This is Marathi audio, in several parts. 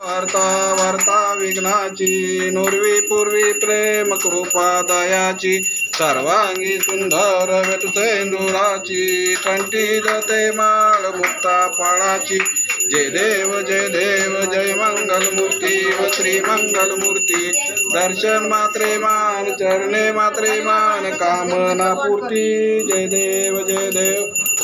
वार्ता वार्ता विघ्नाची नुर्वी पूर्वी प्रेम कृपा दयाची सर्वांगी सुंदर वेटुसेंदुराची कंठी दते माळ मुक्ता पाळाची जय देव जय मंगल मूर्ती व श्री मंगल मूर्ती दर्शन मात्रे मान चरणे मात्रे मान कामना पूर्ती जय देव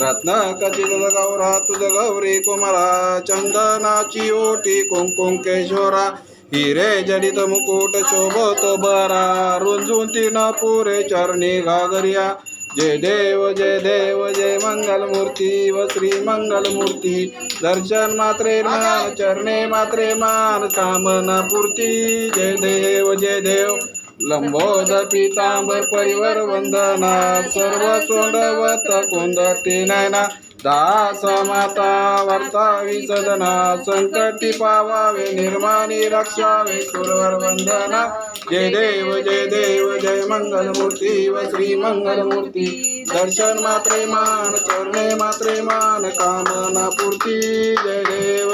रत्न कचित गौरा तुझ गौरी कुमारा चंदनाची ओटी कुंकुम केशोरा हिरे जडित मुकुट शोभतो बरा रुंजून तीन पुरे चरणी घागरिया जय देव जय मंगल मूर्ती व श्री मंगल मूर्ती दर्शन मात्रे मान चरणे मात्रे मान कामना पूर्ती जय देव लंबोद पीतांबर परिवर वंदना सर्व सोंडवत कोंदटी नयना दास माता वर्तावी सदना संकटी पावावे निर्माणी रक्षावे सुरवर वंदना जय देव जय मंगल मूर्ती व श्री मंगल मूर्ती दर्शन मात्रे मान चरणे मात्रे मान कामना पूर्ती जय देव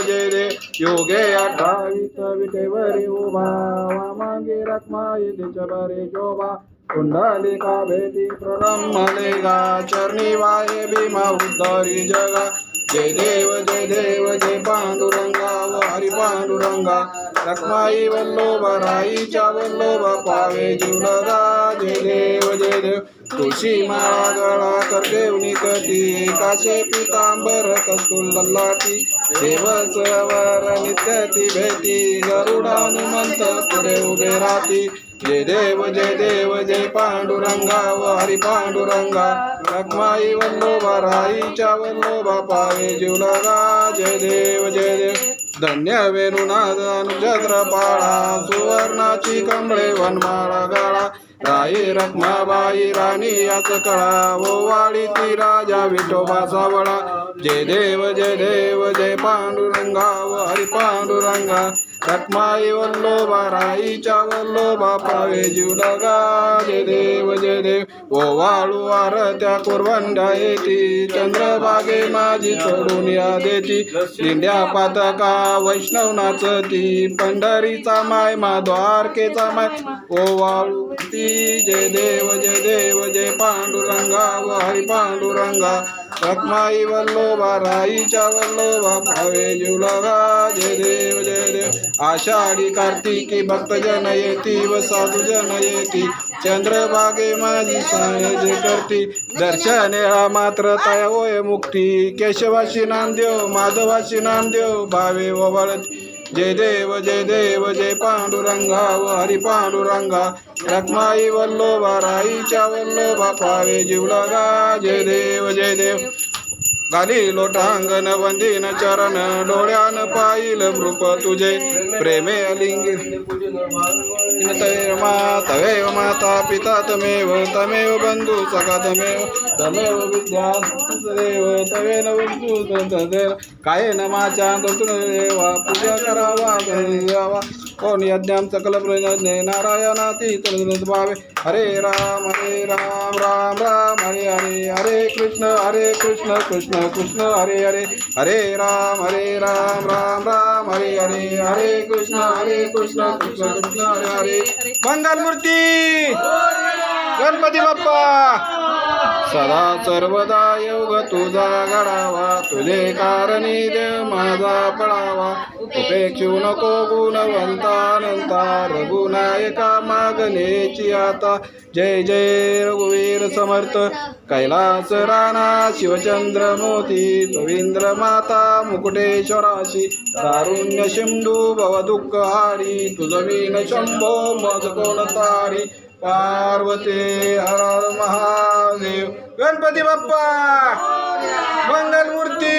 योगे 28 विटेवरी उभा वामांगी रखमाई दिचबरे शोभा कुंडलिका भेटी प्रलंबलेगा चरणी वाये भीमा उद्धरी जगा जय देव जय पांडुरंगा व हरि पांडुरंगा रखमाई वल्लोबा राईच्या वल्लोबा पावे जीवलगा जय देव तुळशी माळा गळा करदेवनी कटी काशे पितांबर कस्तुल ललाटी देव सरोवर नित्यती भेटी गरुडा हनुमंत पुढे उभे राहती जय देव जय पांडुरंगा व हरि पांडुरंगा रखमाई वल्लोबा राईच्या वल्लोबा पावे जीवलगा जय देव धन्य वेणुनाद अनुजत्र पाळा सुवर्णाची कमळे वनमाळा गाळा राई रखमाबाई राणी याच कळा ओवाळी ती राजा विठोबा सावळा जय देव जय पांडुरंगा व हरि पांडुरंगा रखमाई वल्लोबा राईच्या वल्लोबा पावे जीवलगा जय देव ओवाळू आरत्या कुरवंड्या येती चंद्रभागे माझी सोडून या देती लिंड्या पातका वैष्णव नाचती पंढरीचा माय मा द्वारकेचा माय ओवाळू ती जय देव जय पांडुरंगा व हरि पांडुरंगा रखमाई वल्लोबा राईच्या वल्लोबा पावे जीवलगा जय देव आषाढी कार्तिकी भक्तजन येती व साधुजन येती चंद्रभागे माझी सायजे करती दर्शनेळा मात्र तया होय मुक्ती केशवाशी नामदेव माधवाशी नामदेव भावे वळती जय देव जय पांडुरंगा व हरि पांडुरंगा रखमाई वल्लोबा राईच्या वल्लोबा पावे जीवलगा जय देव गाली लोटांगण वंदीन चरण डोळ्यान पाहिल रूप तुझे प्रेमे अलिंगी तवेव माता पिता तमेव बंधू सखा तमेव विद्या तवेन बंधू कायेन माचा देवा पूजा करावा कोण यज्ञाम सकल प्रज्ञे नारायणाती भावे हरे राम राम हरे कृष्ण कृष्ण हरे हरे राम राम हरे कृष्ण कृष्ण कृष्ण हरे मंगल मूर्ती गणपती बाप्पा सदा सर्वदा योग तुझा घडावा तुझे कारणी देव माझा पळावा उपेक्षू नको गुणवंतानंता रघुनायका मागणेची आता जय रघुवीर समर्थ कैलास राणा शिवचंद्र मोती रवींद्र माता मुकुटेश्वराशी तारुण्य शिंदू भव दुःख हारी तुझवीन शंभो मज कोण तारी पार्वती हर महादेव गणपती बाप्पा मंगल मूर्ती